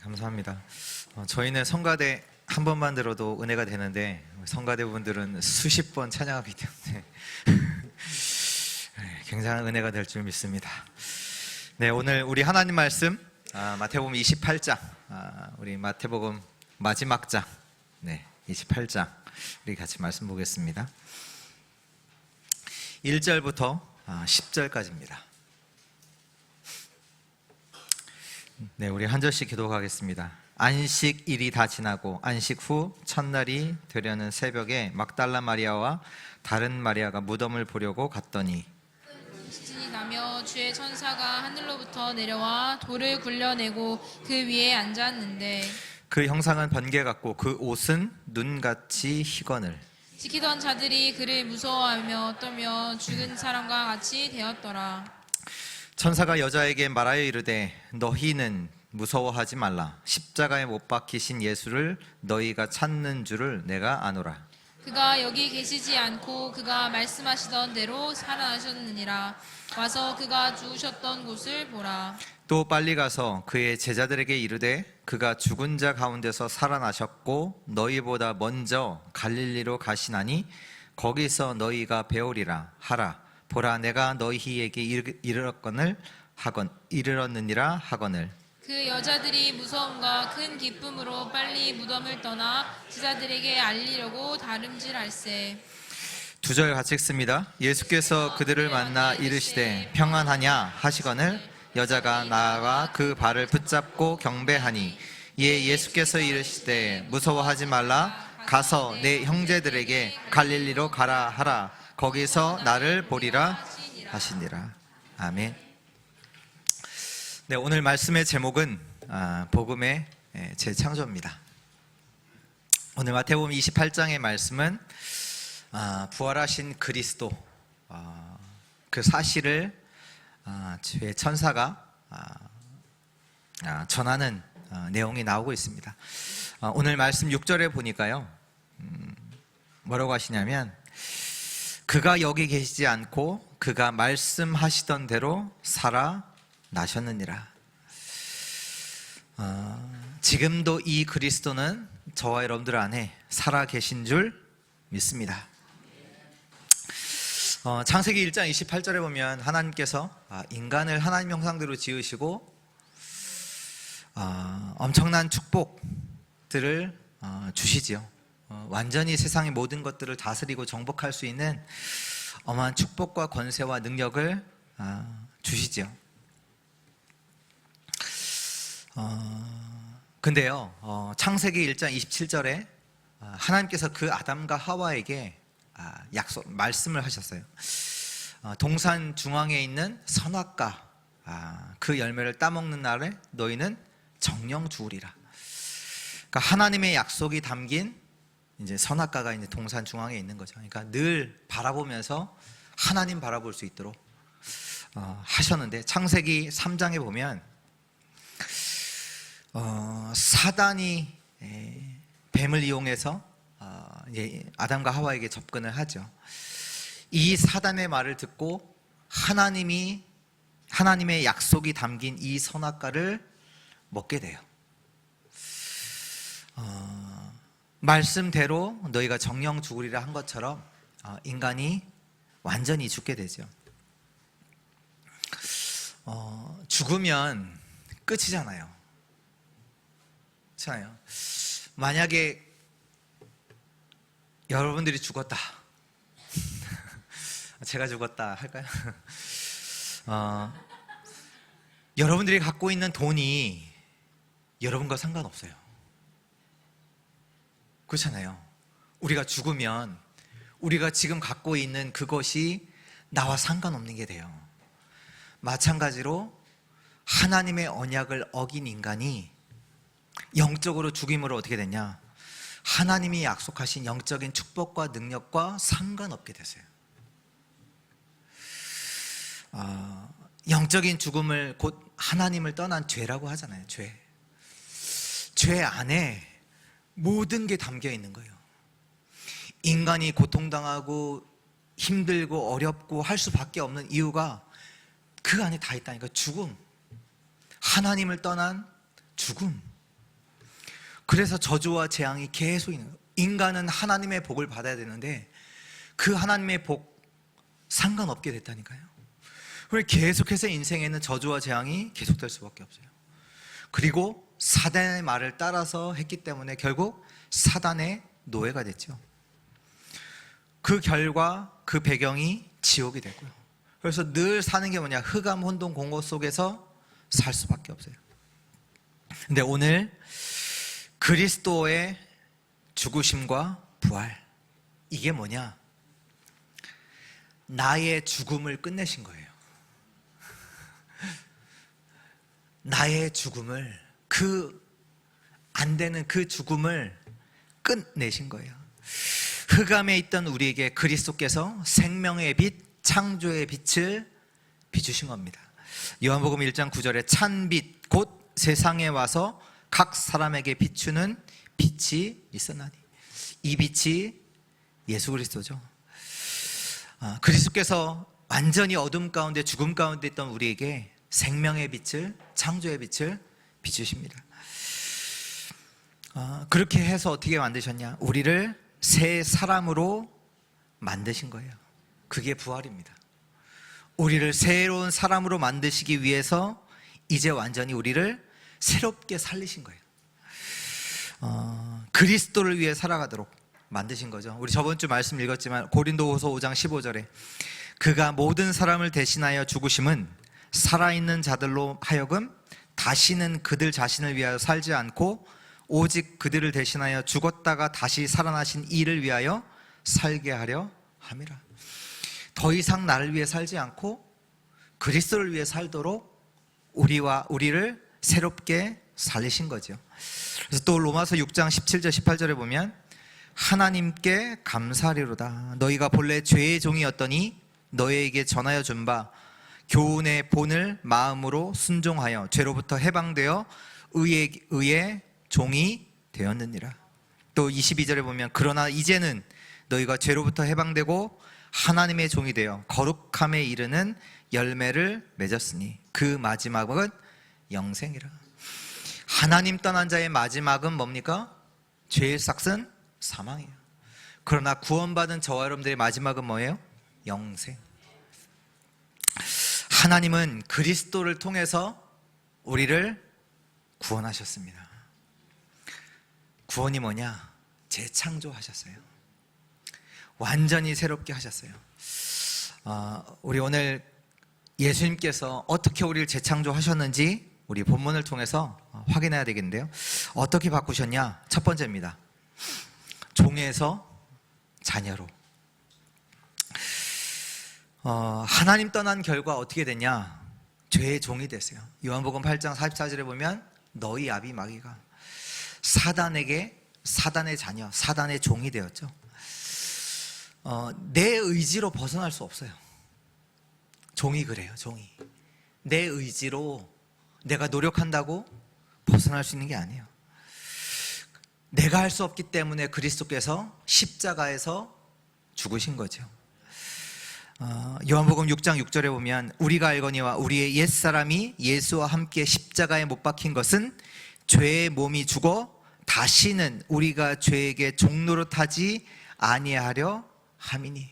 감사합니다. 저희는 성가대 한 번만 들어도 은혜가 되는데 성가대 분들은 수십 번 찬양하기 때문에 굉장한 은혜가 될 줄 믿습니다. 네, 오늘 우리 하나님 말씀 마태복음 28장, 우리 마태복음 마지막 장, 28장 우리 같이 말씀 보겠습니다. 1절부터 10절까지입니다. 네, 우리 한 절씩 기도하겠습니다. 안식일이 다 지나고 안식 후 첫날이 되려는 새벽에 막달라 마리아와 다른 마리아가 무덤을 보려고 갔더니 시진이 나며 주의 천사가 하늘로부터 내려와 돌을 굴려내고 그 위에 앉았는데 그 형상은 번개 같고 그 옷은 눈같이 희거늘. 지키던 자들이 그를 무서워하며 떨며 죽은 사람과 같이 되었더라. 천사가 여자에게 말하여 이르되 너희는 무서워하지 말라. 십자가에 못 박히신 예수를 너희가 찾는 줄을 내가 아노라. 그가 여기 계시지 않고 그가 말씀하시던 대로 살아나셨느니라. 와서 그가 죽으셨던 곳을 보라. 또 빨리 가서 그의 제자들에게 이르되 그가 죽은 자 가운데서 살아나셨고 너희보다 먼저 갈릴리로 가시나니 거기서 너희가 배우리라 하라. 보라, 내가 너희에게 이르렀느니라 하거늘. 그 여자들이 무서움과 큰 기쁨으로 빨리 무덤을 떠나 제자들에게 알리려고 다름질할세. 2절 같이 읽습니다. 예수께서 그들을 만나 이르시되 평안하냐 하시거늘 여자가 나아가 그 발을 붙잡고 경배하니 이에 예수께서 이르시되 무서워하지 말라. 가서 내 형제들에게 갈릴리로 가라 하라. 거기서 나를 보리라 하시니라. 아멘. 네, 오늘 말씀의 제목은 복음의 재창조입니다. 오늘 마태복음 28장의 말씀은 부활하신 그리스도 그 사실을 주의 천사가 전하는 내용이 나오고 있습니다. 오늘 말씀 6절에 보니까요, 뭐라고 하시냐면 그가 여기 계시지 않고 그가 말씀하시던 대로 살아나셨느니라. 지금도 이 그리스도는 저와 여러분들 안에 살아계신 줄 믿습니다. 창세기 1장 28절에 보면 하나님께서 인간을 하나님 형상대로 지으시고 엄청난 축복들을 주시지요. 완전히 세상의 모든 것들을 다스리고 정복할 수 있는 어마한 축복과 권세와 능력을 주시지요. 근데요, 창세기 1장 27절에 하나님께서 그 아담과 하와에게 말씀을 하셨어요. 동산 중앙에 있는 선악과 그 열매를 따먹는 날에 너희는 정령 죽으리라. 그러니까 하나님의 약속이 담긴 이제 선악과가 이제 동산 중앙에 있는 거죠. 그러니까 늘 바라보면서 하나님 바라볼 수 있도록 하셨는데 창세기 3장에 보면 사단이 뱀을 이용해서 이제 아담과 하와에게 접근을 하죠. 이 사단의 말을 듣고 하나님의 약속이 담긴 이 선악과를 먹게 돼요. 말씀대로 너희가 정령 죽으리라 한 것처럼 인간이 완전히 죽게 되죠. 죽으면 끝이잖아요. 그렇잖아요. 만약에 여러분들이 죽었다, 제가 죽었다 할까요? 여러분들이 갖고 있는 돈이 여러분과 상관없어요. 그렇잖아요. 우리가 죽으면 우리가 지금 갖고 있는 그것이 나와 상관없는 게 돼요. 마찬가지로 하나님의 언약을 어긴 인간이 영적으로 죽임으로 어떻게 되냐? 하나님이 약속하신 영적인 축복과 능력과 상관없게 되세요. 영적인 죽음을 곧 하나님을 떠난 죄라고 하잖아요. 죄 안에 모든 게 담겨 있는 거예요. 인간이 고통당하고 힘들고 어렵고 할 수밖에 없는 이유가 그 안에 다 있다니까. 죽음, 하나님을 떠난 죽음, 그래서 저주와 재앙이 계속 있는 거예요. 인간은 하나님의 복을 받아야 되는데 그 하나님의 복 상관없게 됐다니까요. 그리고 계속해서 인생에는 저주와 재앙이 계속될 수밖에 없어요. 그리고 사단의 말을 따라서 했기 때문에 결국 사단의 노예가 됐죠. 그 결과 그 배경이 지옥이 됐고요. 그래서 늘 사는 게 뭐냐, 흑암 혼돈 공허 속에서 살 수밖에 없어요. 근데 오늘 그리스도의 죽으심과 부활, 이게 뭐냐, 나의 죽음을 끝내신 거예요. 나의 죽음을, 그 안 되는 그 죽음을 끝내신 거예요. 흑암에 있던 우리에게 그리스도께서 생명의 빛, 창조의 빛을 비추신 겁니다. 요한복음 1장 9절에 찬빛 곧 세상에 와서 각 사람에게 비추는 빛이 있었나니, 이 빛이 예수 그리스도죠. 그리스도께서 완전히 어둠 가운데 죽음 가운데 있던 우리에게 생명의 빛을, 창조의 빛을 비추십니다. 그렇게 해서 어떻게 만드셨냐, 우리를 새 사람으로 만드신 거예요. 그게 부활입니다. 우리를 새로운 사람으로 만드시기 위해서 이제 완전히 우리를 새롭게 살리신 거예요. 그리스도를 위해 살아가도록 만드신 거죠. 우리 저번 주 말씀 읽었지만 고린도후서 5장 15절에 그가 모든 사람을 대신하여 죽으심은 살아있는 자들로 하여금 다시는 그들 자신을 위하여 살지 않고 오직 그들을 대신하여 죽었다가 다시 살아나신 이를 위하여 살게 하려 함이라. 더 이상 나를 위해 살지 않고 그리스도를 위해 살도록 우리를 새롭게 살리신 거죠. 그래서 또 로마서 6장 17절 18절에 보면 하나님께 감사하리로다. 너희가 본래 죄의 종이었더니 너희에게 전하여 준 바 교훈의 본을 마음으로 순종하여 죄로부터 해방되어 의의 종이 되었느니라. 또 22절에 보면 그러나 이제는 너희가 죄로부터 해방되고 하나님의 종이 되어 거룩함에 이르는 열매를 맺었으니 그 마지막은 영생이라. 하나님 떠난 자의 마지막은 뭡니까? 죄의 삭은 사망이에요. 그러나 구원받은 저와 여러분들의 마지막은 뭐예요? 영생. 하나님은 그리스도를 통해서 우리를 구원하셨습니다. 구원이 뭐냐? 재창조하셨어요. 완전히 새롭게 하셨어요. 우리 오늘 예수님께서 어떻게 우리를 재창조하셨는지 우리 본문을 통해서 확인해야 되겠는데요. 어떻게 바꾸셨냐? 첫 번째입니다. 종에서 자녀로. 하나님 떠난 결과 어떻게 됐냐? 죄의 종이 됐어요. 요한복음 8장 44절에 보면 너희 아비 마귀가 사단의 자녀, 사단의 종이 되었죠. 내 의지로 벗어날 수 없어요. 종이 그래요. 종이 내 의지로 내가 노력한다고 벗어날 수 있는 게 아니에요. 내가 할 수 없기 때문에 그리스도께서 십자가에서 죽으신 거죠. 요한복음 6장 6절에 보면 우리가 알거니와 우리의 옛사람이 예수와 함께 십자가에 못 박힌 것은 죄의 몸이 죽어 다시는 우리가 죄에게 종노릇하지 아니하려 함이니.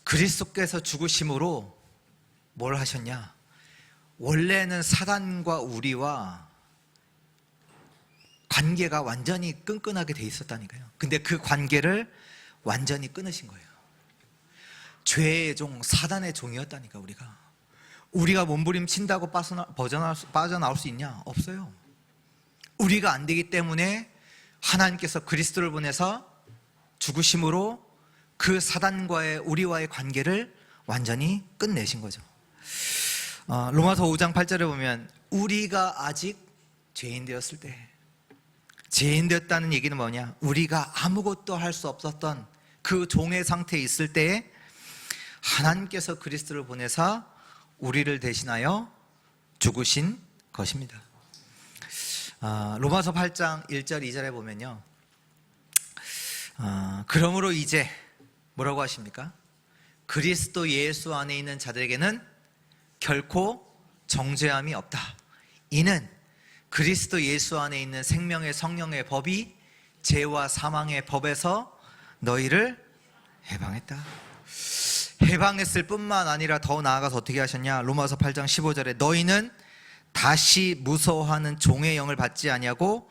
그리스도께서 죽으심으로 뭘 하셨냐? 원래는 사단과 우리와 관계가 완전히 끈끈하게 돼 있었다니까요. 근데 그 관계를 완전히 끊으신 거예요. 죄의 종, 사단의 종이었다니까. 우리가 몸부림친다고 빠져나올 수 있냐? 없어요. 우리가 안 되기 때문에 하나님께서 그리스도를 보내서 죽으심으로 그 사단과의 우리와의 관계를 완전히 끝내신 거죠. 로마서 5장 8절에 보면 우리가 아직 죄인 되었을 때, 죄인 되었다는 얘기는 뭐냐? 우리가 아무것도 할 수 없었던 그 종의 상태에 있을 때에 하나님께서 그리스도를 보내사 우리를 대신하여 죽으신 것입니다. 로마서 8장 1절 2절에 보면요, 그러므로 이제 뭐라고 하십니까? 그리스도 예수 안에 있는 자들에게는 결코 정죄함이 없다. 이는 그리스도 예수 안에 있는 생명의 성령의 법이 죄와 사망의 법에서 너희를 해방했다. 해방했을 뿐만 아니라 더 나아가서 어떻게 하셨냐? 로마서 8장 15절에 너희는 다시 무서워하는 종의 영을 받지 아니하고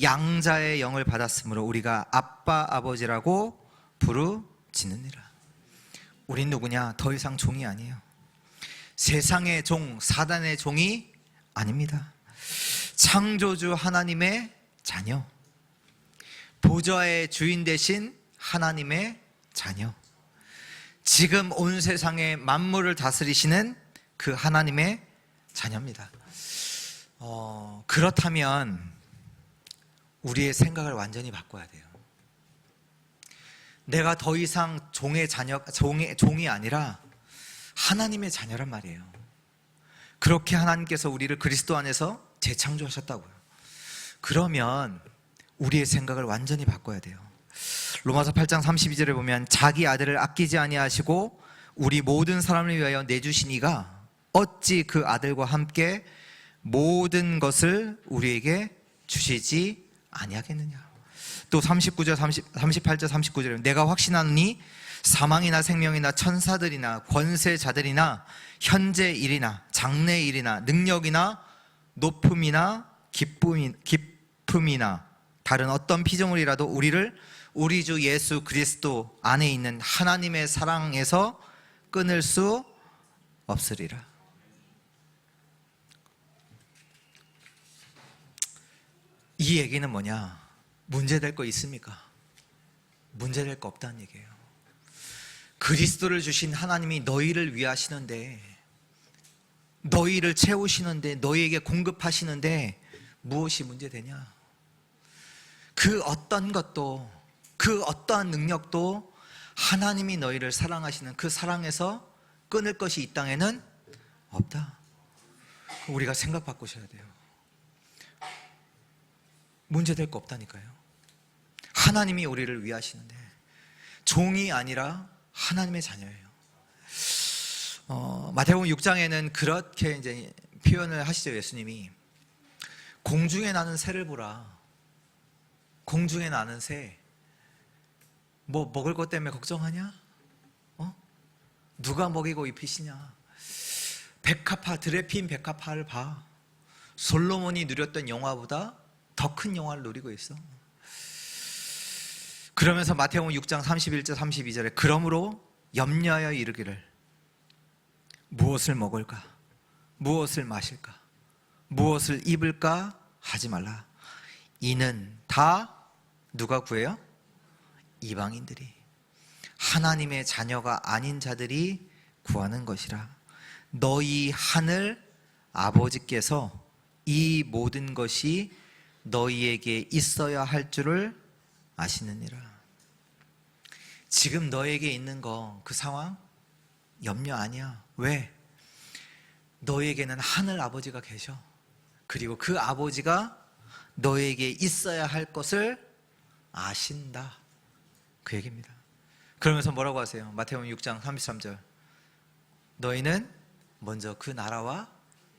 양자의 영을 받았으므로 우리가 아빠 아버지라고 부르짖느니라. 우린 누구냐? 더 이상 종이 아니에요. 세상의 종, 사단의 종이 아닙니다. 창조주 하나님의 자녀, 보좌의 주인 되신 하나님의 자녀, 지금 온 세상의 만물을 다스리시는 그 하나님의 자녀입니다. 그렇다면 우리의 생각을 완전히 바꿔야 돼요. 내가 더 이상 종이 아니라 하나님의 자녀란 말이에요. 그렇게 하나님께서 우리를 그리스도 안에서 재창조하셨다고요. 그러면 우리의 생각을 완전히 바꿔야 돼요. 로마서 8장 32절에 보면 자기 아들을 아끼지 아니하시고 우리 모든 사람을 위하여 내주신 이가 어찌 그 아들과 함께 모든 것을 우리에게 주시지 아니하겠느냐. 또 38절 39절에 내가 확신하노니 사망이나 생명이나 천사들이나 권세자들이나 현재 일이나 장래 일이나 능력이나 높음이나 기쁨이나 다른 어떤 피조물이라도 우리를 우리 주 예수 그리스도 안에 있는 하나님의 사랑에서 끊을 수 없으리라. 이 얘기는 뭐냐? 문제될 거 있습니까? 문제될 거 없다는 얘기예요. 그리스도를 주신 하나님이 너희를 위하시는데, 너희를 채우시는데, 너희에게 공급하시는데 무엇이 문제되냐? 그 어떤 것도, 그 어떠한 능력도 하나님이 너희를 사랑하시는 그 사랑에서 끊을 것이 이 땅에는 없다. 우리가 생각 바꾸셔야 돼요. 문제될 거 없다니까요. 하나님이 우리를 위하시는데 종이 아니라 하나님의 자녀예요. 마태복음 6장에는 그렇게 이제 표현을 하시죠. 예수님이 공중에 나는 새를 보라. 공중에 나는 새. 뭐 먹을 것 때문에 걱정하냐? 누가 먹이고 입히시냐? 드레핀 백합화를 봐. 솔로몬이 누렸던 영화보다 더 큰 영화를 누리고 있어. 그러면서 마태복음 6장 31절 32절에 그러므로 염려하여 이르기를 무엇을 먹을까? 무엇을 마실까? 무엇을 입을까? 하지 말라. 이는 다 누가 구해요? 이방인들이, 하나님의 자녀가 아닌 자들이 구하는 것이라. 너희 하늘 아버지께서 이 모든 것이 너희에게 있어야 할 줄을 아시느니라. 지금 너에게 있는 거, 그 상황 염려 아니야. 왜? 너에게는 하늘 아버지가 계셔. 그리고 그 아버지가 너에게 있어야 할 것을 아신다. 그 얘기입니다. 그러면서 뭐라고 하세요? 마태복음 6장 33절 너희는 먼저 그 나라와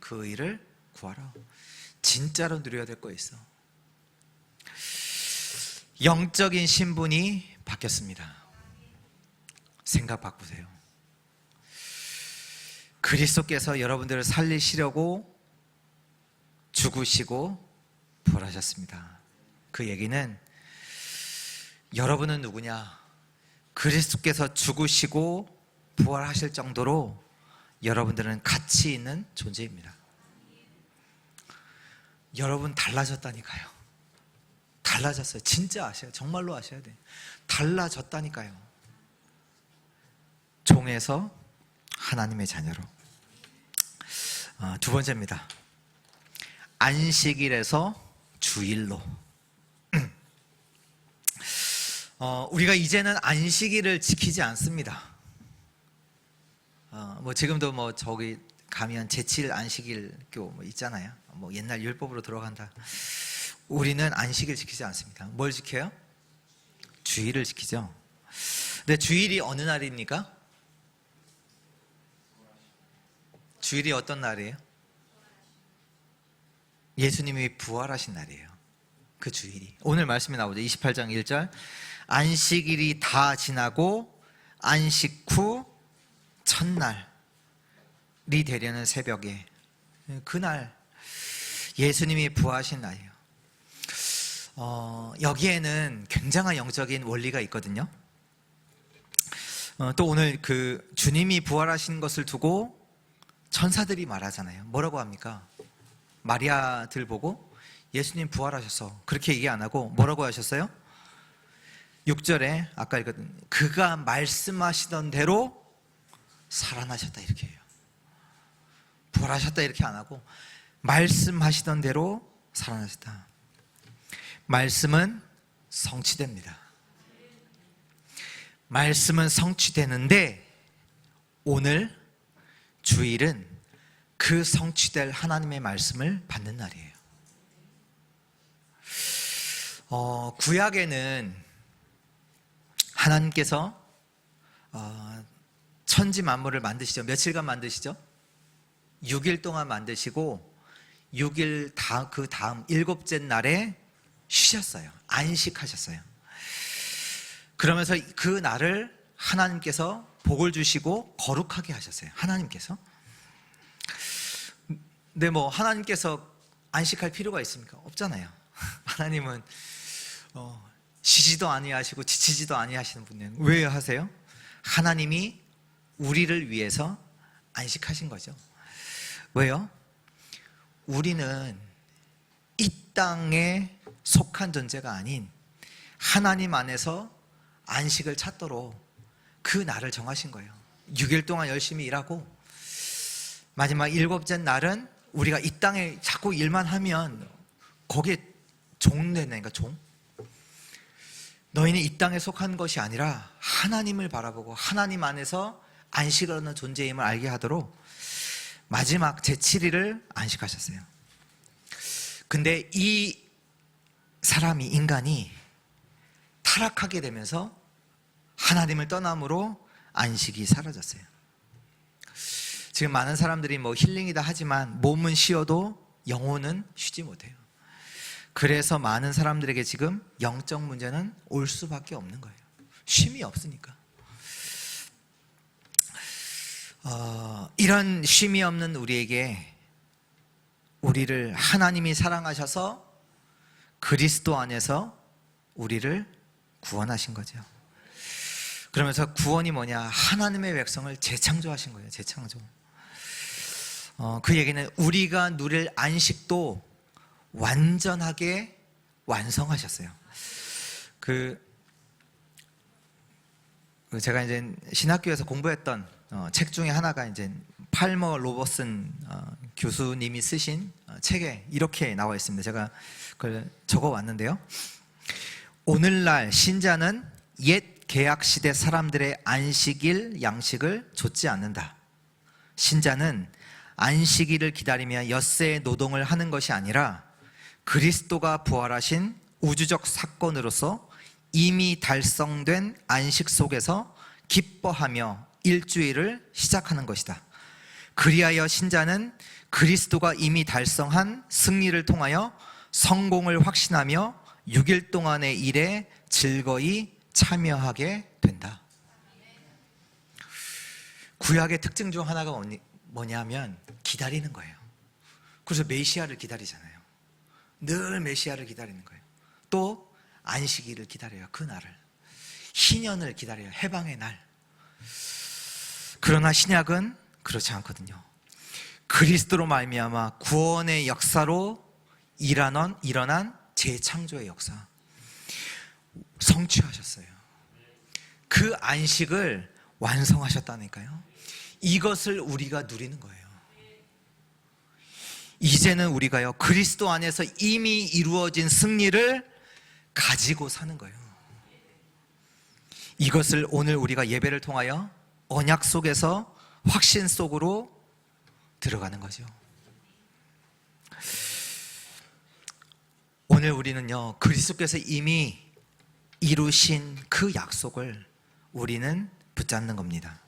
그 의를 구하라. 진짜로 누려야 될 거 있어. 영적인 신분이 바뀌었습니다. 생각 바꾸세요. 그리스도께서 여러분들을 살리시려고 죽으시고 부활하셨습니다. 그 얘기는 여러분은 누구냐? 그리스도께서 죽으시고 부활하실 정도로 여러분들은 가치 있는 존재입니다. 여러분 달라졌다니까요. 달라졌어요. 진짜 아셔요. 정말로 아셔야 돼요. 달라졌다니까요. 종에서 하나님의 자녀로. 두 번째입니다. 안식일에서 주일로. 우리가 이제는 안식일을 지키지 않습니다. 뭐 지금도 뭐 저기 가면 제7 안식일교 뭐 있잖아요. 뭐 옛날 율법으로 들어간다. 우리는 안식일 지키지 않습니다. 뭘 지켜요? 주일을 지키죠. 근데 주일이 어느 날입니까? 주일이 어떤 날이에요? 예수님이 부활하신 날이에요. 그 주일이. 오늘 말씀이 나오죠. 28장 1절. 안식일이 다 지나고 안식 후 첫날이 되려는 새벽에, 그날 예수님이 부활하신 날이에요. 여기에는 굉장한 영적인 원리가 있거든요. 또 오늘 그 주님이 부활하신 것을 두고 천사들이 말하잖아요. 뭐라고 합니까? 마리아들 보고 예수님 부활하셔서, 그렇게 얘기 안 하고 뭐라고 하셨어요? 6절에 아까 읽었던 그가 말씀하시던 대로 살아나셨다, 이렇게 해요. 부활하셨다 이렇게 안 하고 말씀하시던 대로 살아나셨다. 말씀은 성취됩니다. 말씀은 성취되는데 오늘 주일은 그 성취될 하나님의 말씀을 받는 날이에요. 구약에는 하나님께서 천지 만물을 만드시죠. 며칠간 만드시죠? 6일 동안 만드시고 6일 그 다음 일곱째 날에 쉬셨어요. 안식하셨어요. 그러면서 그 날을 하나님께서 복을 주시고 거룩하게 하셨어요. 하나님께서. 근데 뭐 하나님께서 안식할 필요가 있습니까? 없잖아요. 하나님은 쉬지도 아니하시고 지치지도 아니하시는 분이에요. 왜 하세요? 하나님이 우리를 위해서 안식하신 거죠. 왜요? 우리는 이 땅에 속한 존재가 아닌 하나님 안에서 안식을 찾도록 그 날을 정하신 거예요. 6일 동안 열심히 일하고 마지막 일곱째 날은 우리가 이 땅에 자꾸 일만 하면 거기에 종 되니까 종. 너희는 이 땅에 속한 것이 아니라 하나님을 바라보고 하나님 안에서 안식을 얻는 존재임을 알게 하도록 마지막 제7일을 안식하셨어요. 근데 이 사람이, 인간이 타락하게 되면서 하나님을 떠남으로 안식이 사라졌어요. 지금 많은 사람들이 뭐 힐링이다 하지만 몸은 쉬어도 영혼은 쉬지 못해요. 그래서 많은 사람들에게 지금 영적 문제는 올 수밖에 없는 거예요. 쉼이 없으니까. 이런 쉼이 없는 우리에게, 우리를 하나님이 사랑하셔서 그리스도 안에서 우리를 구원하신 거죠. 그러면서 구원이 뭐냐? 하나님의 백성을 재창조하신 거예요. 재창조. 그 얘기는 우리가 누릴 안식도 완전하게 완성하셨어요. 제가 이제 신학교에서 공부했던 책 중에 하나가 이제 팔머 로버슨 교수님이 쓰신 책에 이렇게 나와 있습니다. 제가 그걸 적어 왔는데요. 오늘날 신자는 옛 계약 시대 사람들의 안식일 양식을 좇지 않는다. 신자는 안식일을 기다리며 엿새의 노동을 하는 것이 아니라 그리스도가 부활하신 우주적 사건으로서 이미 달성된 안식 속에서 기뻐하며 일주일을 시작하는 것이다. 그리하여 신자는 그리스도가 이미 달성한 승리를 통하여 성공을 확신하며 6일 동안의 일에 즐거이 참여하게 된다. 구약의 특징 중 하나가 뭐냐면 기다리는 거예요. 그래서 메시아를 기다리잖아요. 늘 메시아를 기다리는 거예요. 또 안식일을 기다려요. 그 날을. 희년을 기다려요. 해방의 날. 그러나 신약은 그렇지 않거든요. 그리스도로 말미암아 구원의 역사로 일어난 재창조의 역사 성취하셨어요. 그 안식을 완성하셨다니까요. 이것을 우리가 누리는 거예요. 이제는 우리가요, 그리스도 안에서 이미 이루어진 승리를 가지고 사는 거예요. 이것을 오늘 우리가 예배를 통하여 언약 속에서 확신 속으로 들어가는 거죠. 오늘 우리는요, 그리스도께서 이미 이루신 그 약속을 우리는 붙잡는 겁니다.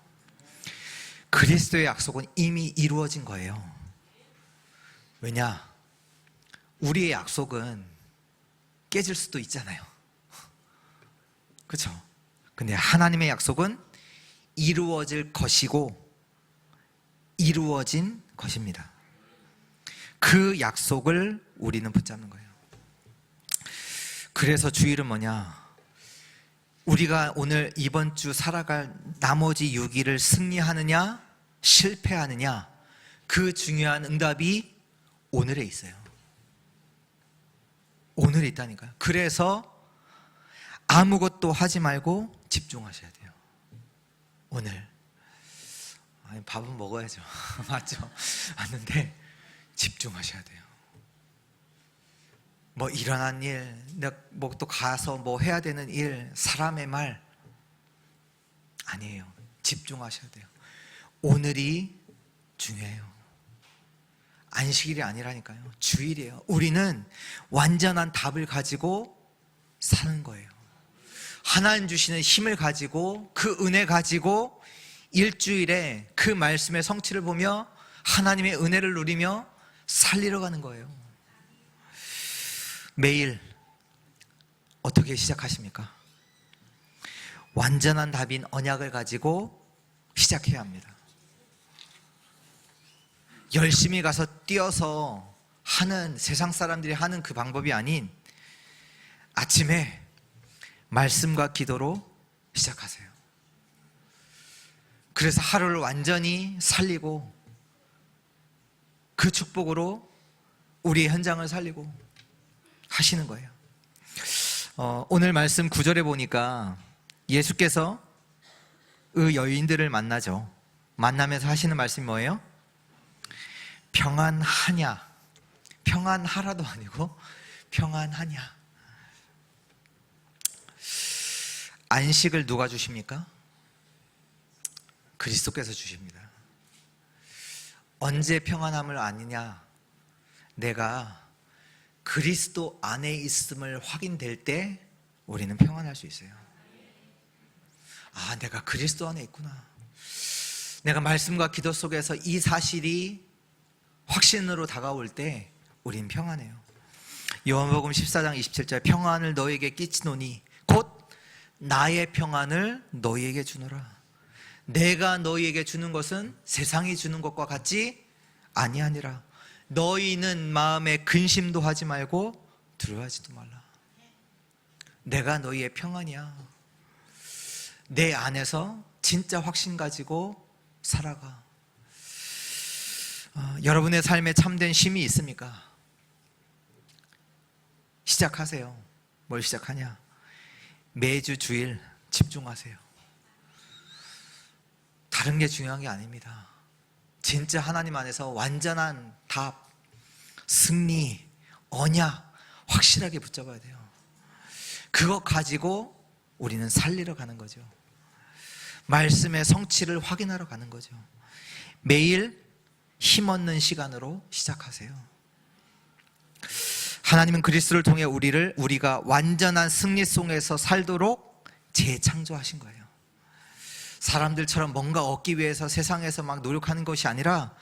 그리스도의 약속은 이미 이루어진 거예요. 왜냐? 우리의 약속은 깨질 수도 있잖아요. 그렇죠? 근데 하나님의 약속은 이루어질 것이고 이루어진 것입니다. 그 약속을 우리는 붙잡는 거예요. 그래서 주일은 뭐냐? 우리가 오늘 이번 주 살아갈 나머지 6일을 승리하느냐 실패하느냐, 그 중요한 응답이 오늘에 있어요. 오늘에 있다니까요. 그래서 아무것도 하지 말고 집중하셔야 돼요. 오늘. 아니, 밥은 먹어야죠. 맞죠? 맞는데 집중하셔야 돼요. 뭐 일어난 일, 내가 뭐 또 가서 뭐 해야 되는 일, 사람의 말 아니에요. 집중하셔야 돼요. 오늘이 중요해요. 안식일이 아니라니까요. 주일이에요. 우리는 완전한 답을 가지고 사는 거예요. 하나님 주시는 힘을 가지고 그 은혜 가지고 일주일에 그 말씀의 성취를 보며 하나님의 은혜를 누리며 살리러 가는 거예요. 매일 어떻게 시작하십니까? 완전한 답인 언약을 가지고 시작해야 합니다. 열심히 가서 뛰어서 하는, 세상 사람들이 하는 그 방법이 아닌 아침에 말씀과 기도로 시작하세요. 그래서 하루를 완전히 살리고 그 축복으로 우리의 현장을 살리고 하시는 거예요. 오늘 말씀 9절에 보니까 예수께서 그 여인들을 만나죠. 만나면서 하시는 말씀이 뭐예요? 평안하냐? 평안하라도 아니고 평안하냐? 안식을 누가 주십니까? 그리스도께서 주십니다. 언제 평안함을 아느냐? 내가 그리스도 안에 있음을 확인될 때 우리는 평안할 수 있어요. 아, 내가 그리스도 안에 있구나. 내가 말씀과 기도 속에서 이 사실이 확신으로 다가올 때 우린 평안해요. 요한복음 14장 27절, 평안을 너에게 끼치노니 곧 나의 평안을 너희에게 주노라. 내가 너희에게 주는 것은 세상이 주는 것과 같지 아니하니라. 너희는 마음에 근심도 하지 말고 두려워하지도 말라. 내가 너희의 평안이야. 내 안에서 진짜 확신 가지고 살아가. 여러분의 삶에 참된 쉼이 있습니까? 시작하세요. 뭘 시작하냐? 매주 주일 집중하세요. 다른 게 중요한 게 아닙니다. 진짜 하나님 안에서 완전한 답, 승리, 언약 확실하게 붙잡아야 돼요. 그거 가지고 우리는 살리러 가는 거죠. 말씀의 성취를 확인하러 가는 거죠. 매일 힘없는 시간으로 시작하세요. 하나님은 그리스도를 통해 우리가 완전한 승리 속에서 살도록 재창조하신 거예요. 사람들처럼 뭔가 얻기 위해서 세상에서 막 노력하는 것이 아니라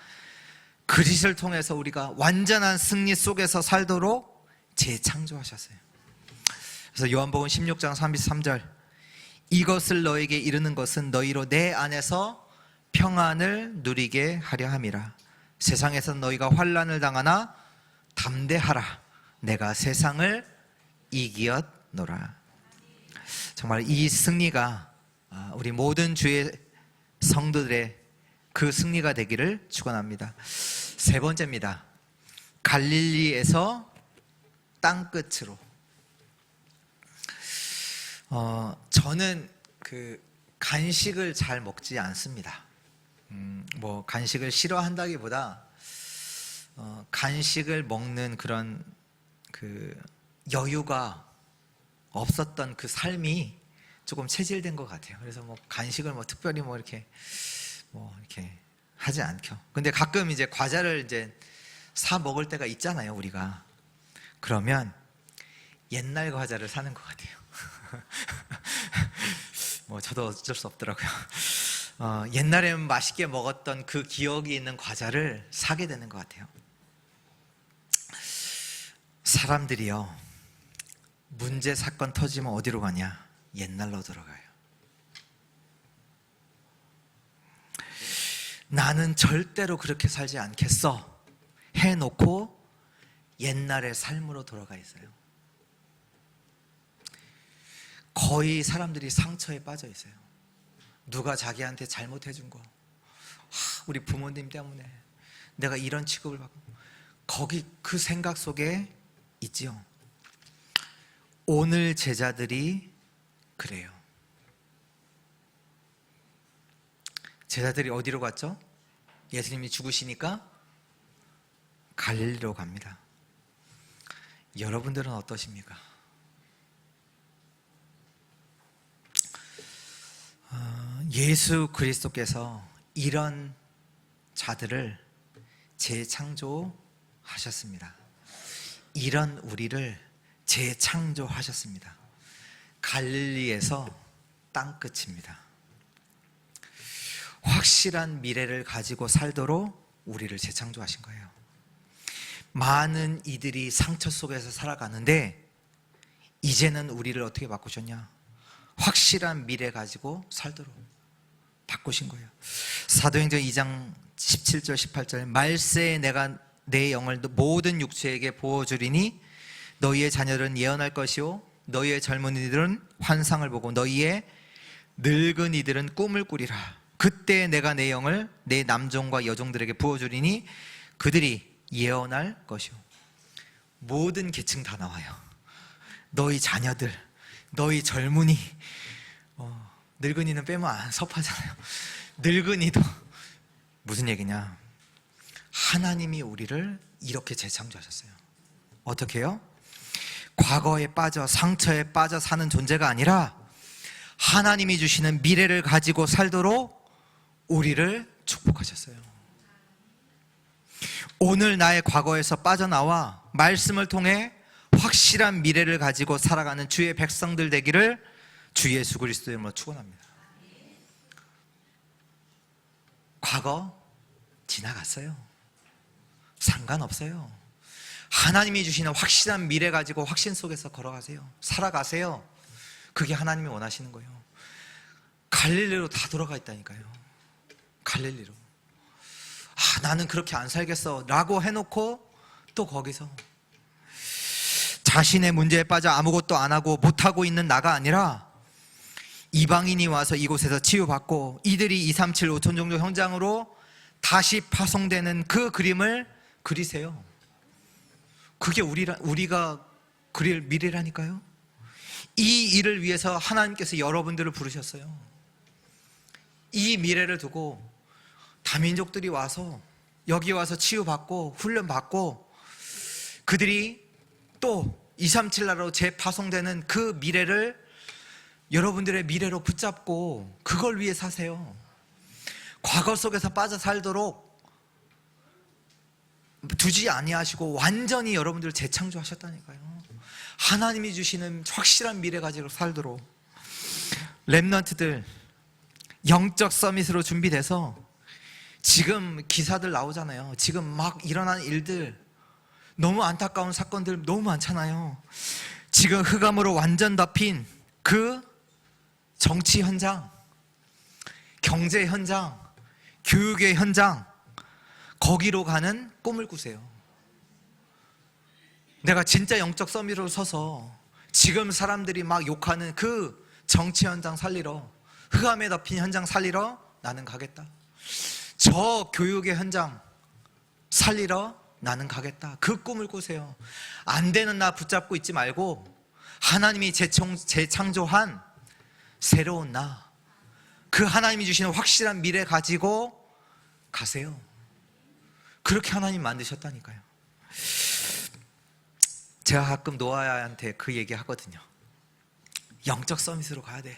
그리스도를 통해서 우리가 완전한 승리 속에서 살도록 재창조하셨어요. 그래서 요한복음 16장 33절, 이것을 너에게 이르는 것은 너희로 내 안에서 평안을 누리게 하려 함이라. 세상에서 너희가 환난을 당하나 담대하라. 내가 세상을 이기었노라. 정말 이 승리가 우리 모든 주의 성도들의 그 승리가 되기를 축원합니다. 세 번째입니다. 갈릴리에서 땅끝으로. 저는 그 간식을 잘 먹지 않습니다. 뭐 간식을 싫어한다기보다 간식을 먹는 그런 그 여유가 없었던 그 삶이 조금 체질된 것 같아요. 그래서 뭐 간식을 뭐 특별히 뭐 이렇게 하지 않죠. 근데 가끔 이제 과자를 이제 사 먹을 때가 있잖아요, 우리가. 그러면 옛날 과자를 사는 것 같아요. 뭐 저도 어쩔 수 없더라고요. 옛날에 맛있게 먹었던 그 기억이 있는 과자를 사게 되는 것 같아요. 사람들이요, 문제 사건 터지면 어디로 가냐? 옛날로 들어가요. 나는 절대로 그렇게 살지 않겠어 해놓고 옛날의 삶으로 돌아가 있어요. 거의 사람들이 상처에 빠져 있어요. 누가 자기한테 잘못해준 거, 우리 부모님 때문에 내가 이런 취급을 받고, 거기 그 생각 속에 있지요. 오늘 제자들이 그래요. 제자들이 어디로 갔죠? 예수님이 죽으시니까 갈릴리로 갑니다. 여러분들은 어떠십니까? 예수 그리스도께서 이런 자들을 재창조하셨습니다. 이런 우리를 재창조하셨습니다. 갈릴리에서 땅끝입니다. 확실한 미래를 가지고 살도록 우리를 재창조하신 거예요. 많은 이들이 상처 속에서 살아가는데 이제는 우리를 어떻게 바꾸셨냐? 확실한 미래 가지고 살도록 바꾸신 거예요. 사도행전 2장 17절 18절 말세에 내가 내 영을 모든 육체에게 부어주리니 너희의 자녀들은 예언할 것이요 너희의 젊은이들은 환상을 보고 너희의 늙은이들은 꿈을 꾸리라. 그때 내가 내 영을 내 남종과 여종들에게 부어주리니 그들이 예언할 것이요. 모든 계층 다 나와요. 너희 자녀들, 너희 젊은이, 늙은이는 빼면 안 섭하잖아요. 늙은이도. 무슨 얘기냐? 하나님이 우리를 이렇게 재창조하셨어요. 어떻게 해요? 과거에 빠져 상처에 빠져 사는 존재가 아니라 하나님이 주시는 미래를 가지고 살도록 우리를 축복하셨어요. 오늘 나의 과거에서 빠져나와 말씀을 통해 확실한 미래를 가지고 살아가는 주의 백성들 되기를 주 예수 그리스도의 이름으로 축원합니다. 과거 지나갔어요. 상관없어요. 하나님이 주시는 확실한 미래 가지고 확신 속에서 걸어가세요. 살아가세요. 그게 하나님이 원하시는 거예요. 갈릴리로 다 돌아가 있다니까요. 갈릴리로. 나는 그렇게 안 살겠어 라고 해놓고 또 거기서 자신의 문제에 빠져 아무것도 안 하고 못하고 있는 나가 아니라 이방인이 와서 이곳에서 치유받고 이들이 237 5천 종족 현장으로 다시 파송되는 그 그림을 그리세요. 그게 우리가 그릴 미래라니까요. 이 일을 위해서 하나님께서 여러분들을 부르셨어요. 이 미래를 두고 다민족들이 와서 여기 와서 치유받고 훈련받고 그들이 또 237 나라로 재파송되는 그 미래를 여러분들의 미래로 붙잡고 그걸 위해 사세요. 과거 속에서 빠져 살도록 두지 아니하시고 완전히 여러분들을 재창조하셨다니까요. 하나님이 주시는 확실한 미래 가지고 살도록. 렘넌트들 영적 서밋으로 준비돼서 지금 기사들 나오잖아요. 지금 막 일어난 일들, 너무 안타까운 사건들 너무 많잖아요. 지금 흑암으로 완전 덮인 그 정치 현장, 경제 현장, 교육의 현장, 거기로 가는 꿈을 꾸세요. 내가 진짜 영적 서밋으로 서서 지금 사람들이 막 욕하는 그 정치 현장 살리러, 흑암에 덮인 현장 살리러 나는 가겠다. 저 교육의 현장 살리러 나는 가겠다. 그 꿈을 꾸세요. 안 되는 나 붙잡고 있지 말고 하나님이 재창조한 새로운 나, 그 하나님이 주시는 확실한 미래 가지고 가세요. 그렇게 하나님 만드셨다니까요. 제가 가끔 노아한테 그 얘기 하거든요. 영적 서밋으로 가야 돼.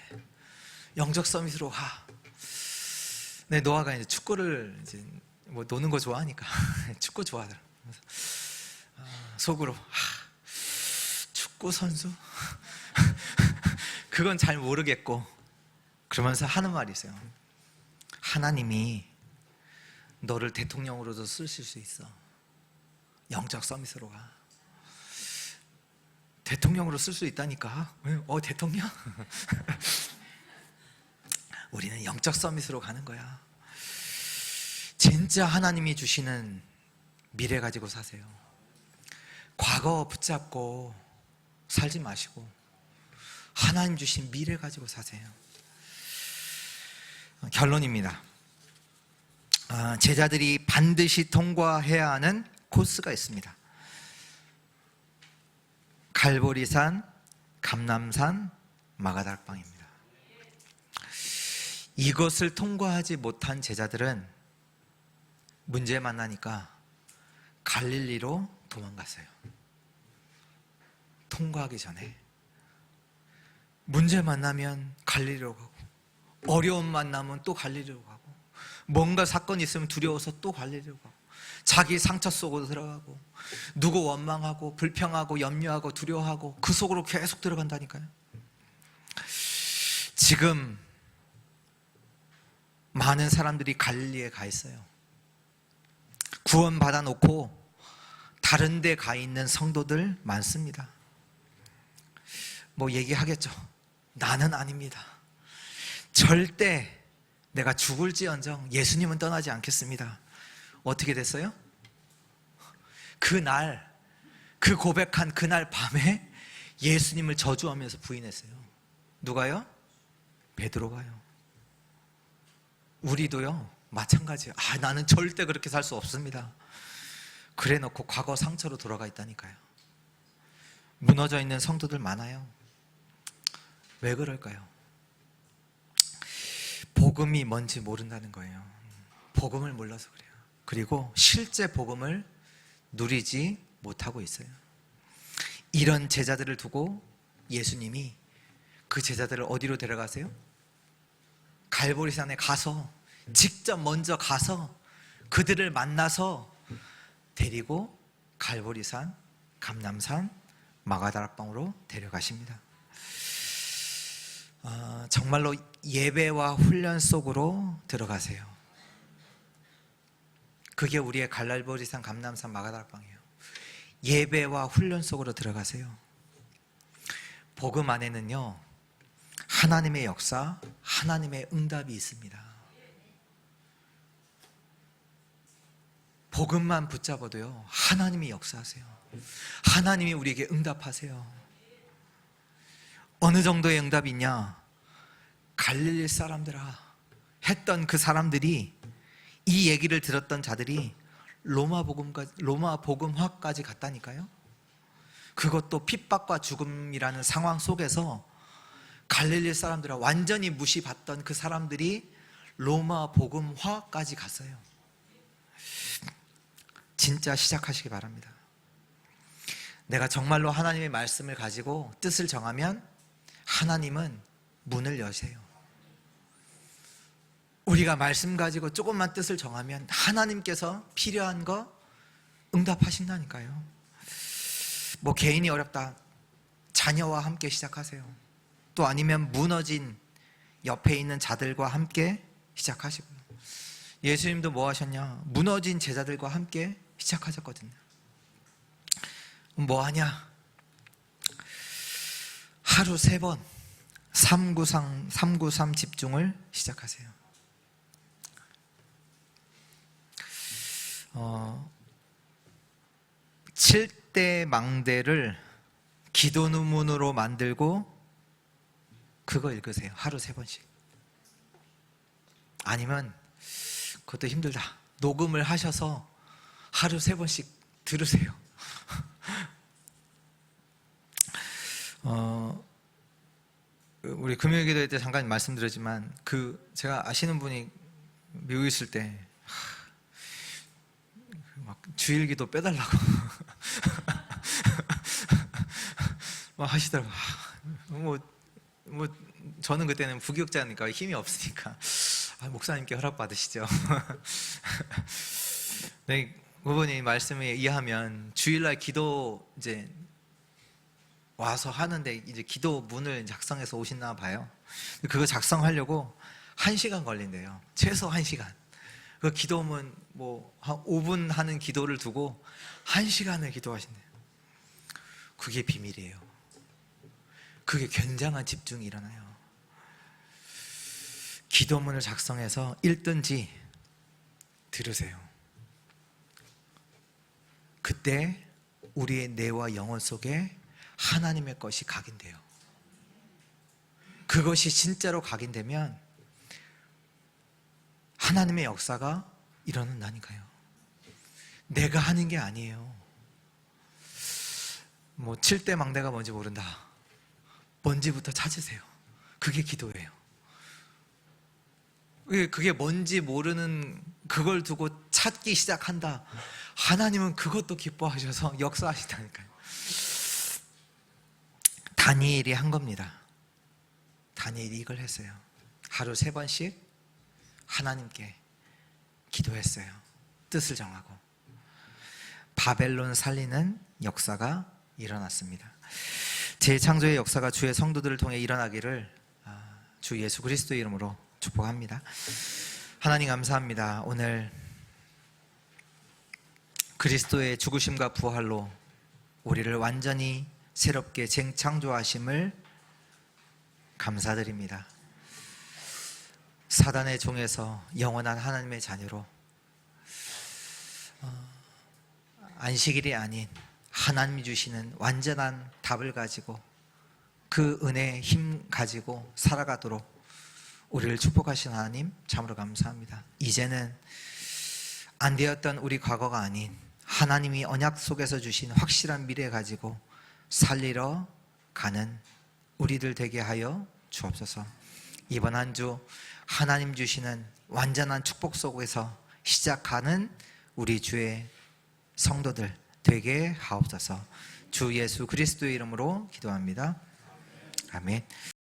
영적 서밋으로 가. 네, 노아가 이제 축구를 이제 뭐 노는 거 좋아하니까 축구 좋아하더라. 속으로 축구 선수? 그건 잘 모르겠고 그러면서 하는 말이 있어요. 하나님이 너를 대통령으로도 쓰실 수 있어. 영적 서밋으로 가. 대통령으로 쓸 수 있다니까. 대통령? 우리는 영적 서밋으로 가는 거야. 진짜 하나님이 주시는 미래 가지고 사세요. 과거 붙잡고 살지 마시고 하나님 주신 미래 가지고 사세요. 결론입니다. 제자들이 반드시 통과해야 하는 코스가 있습니다. 갈보리산, 감람산, 마가다락방입니다. 이것을 통과하지 못한 제자들은 문제 만나니까 갈릴리로 도망갔어요. 통과하기 전에 문제 만나면 갈릴리로 가고, 어려움 만나면 또 갈릴리로 가고, 뭔가 사건이 있으면 두려워서 또 갈릴리로 가고, 자기 상처 속으로 들어가고, 누구 원망하고 불평하고 염려하고 두려워하고 그 속으로 계속 들어간다니까요. 지금 많은 사람들이 갈릴리에 가 있어요. 구원 받아놓고 다른 데 가 있는 성도들 많습니다. 뭐 얘기하겠죠. 나는 아닙니다. 절대 내가 죽을지언정 예수님은 떠나지 않겠습니다. 어떻게 됐어요? 그날, 그 고백한 그날 밤에 예수님을 저주하면서 부인했어요. 누가요? 베드로가요. 우리도요 마찬가지예요. 나는 절대 그렇게 살 수 없습니다. 그래 놓고 과거 상처로 돌아가 있다니까요. 무너져 있는 성도들 많아요. 왜 그럴까요? 복음이 뭔지 모른다는 거예요. 복음을 몰라서 그래요. 그리고 실제 복음을 누리지 못하고 있어요. 이런 제자들을 두고 예수님이 그 제자들을 어디로 데려가세요? 갈보리산에 가서, 직접 먼저 가서 그들을 만나서 데리고 갈보리산, 감람산, 마가다락방으로 데려가십니다. 정말로 예배와 훈련 속으로 들어가세요. 그게 우리의 갈보리산, 감람산, 마가다락방이에요. 예배와 훈련 속으로 들어가세요. 복음 안에는요 하나님의 역사, 하나님의 응답이 있습니다. 복음만 붙잡아도요 하나님이 역사하세요. 하나님이 우리에게 응답하세요. 어느 정도의 응답이 있냐? 갈릴리 사람들아 했던 그 사람들이, 이 얘기를 들었던 자들이 로마 복음화까지 갔다니까요. 그것도 핍박과 죽음이라는 상황 속에서 갈릴리 사람들아, 완전히 무시받던 그 사람들이 로마 복음화까지 갔어요. 진짜 시작하시기 바랍니다. 내가 정말로 하나님의 말씀을 가지고 뜻을 정하면 하나님은 문을 여세요. 우리가 말씀 가지고 조금만 뜻을 정하면 하나님께서 필요한 거 응답하신다니까요. 뭐 개인이 어렵다, 자녀와 함께 시작하세요. 또 아니면 무너진 옆에 있는 자들과 함께 시작하시고요. 예수님도 뭐 하셨냐? 무너진 제자들과 함께 시작하셨거든요. 뭐 하냐? 하루 3번 393 집중을 시작하세요. 7대 망대를 기도문으로 만들고 그거 읽으세요. 하루 3번씩. 아니면 그것도 힘들다, 녹음을 하셔서 하루 3번씩 들으세요. 우리 금요일기도회 때 잠깐 말씀드렸지만 제가 아시는 분이 미국에 있을 때 막 주일기도 빼달라고 막 하시더라고요. 뭐 저는 그때는 부교육자니까 힘이 없으니까 목사님께 허락 받으시죠. 네, 그분이 말씀에 의하면 주일날 기도 이제 와서 하는데 이제 기도문을 작성해서 오시나 봐요. 그거 작성하려고 1시간 걸린대요. 최소 1시간. 그 기도문 뭐 한 5분 하는 기도를 두고 1시간을 기도하신대요. 그게 비밀이에요. 그게 굉장한 집중이 일어나요. 기도문을 작성해서 읽든지 들으세요. 그때 우리의 뇌와 영혼 속에 하나님의 것이 각인돼요. 그것이 진짜로 각인되면 하나님의 역사가 일어난다니까요. 내가 하는 게 아니에요. 뭐 7대 망대가 뭔지 모른다. 뭔지부터 찾으세요. 그게 기도예요. 그게 뭔지 모르는 그걸 두고 찾기 시작한다. 하나님은 그것도 기뻐하셔서 역사하시다니까요. 다니엘이 한 겁니다. 다니엘이 이걸 했어요. 하루 3번씩 하나님께 기도했어요. 뜻을 정하고 바벨론 살리는 역사가 일어났습니다. 재창조의 역사가 주의 성도들을 통해 일어나기를 주 예수 그리스도의 이름으로 축복합니다. 하나님 감사합니다. 오늘 그리스도의 죽으심과 부활로 우리를 완전히 새롭게 재창조하심을 감사드립니다. 사단의 종에서 영원한 하나님의 자녀로 안식일이 아닌 하나님이 주시는 완전한 답을 가지고 그 은혜의 힘 가지고 살아가도록 우리를 축복하신 하나님 참으로 감사합니다. 이제는 안 되었던 우리 과거가 아닌 하나님이 언약 속에서 주신 확실한 미래 가지고 살리러 가는 우리들 되게 하여 주옵소서. 이번 한 주 하나님 주시는 완전한 축복 속에서 시작하는 우리 주의 성도들 되게 하옵소서. 주 예수 그리스도의 이름으로 기도합니다. 아멘.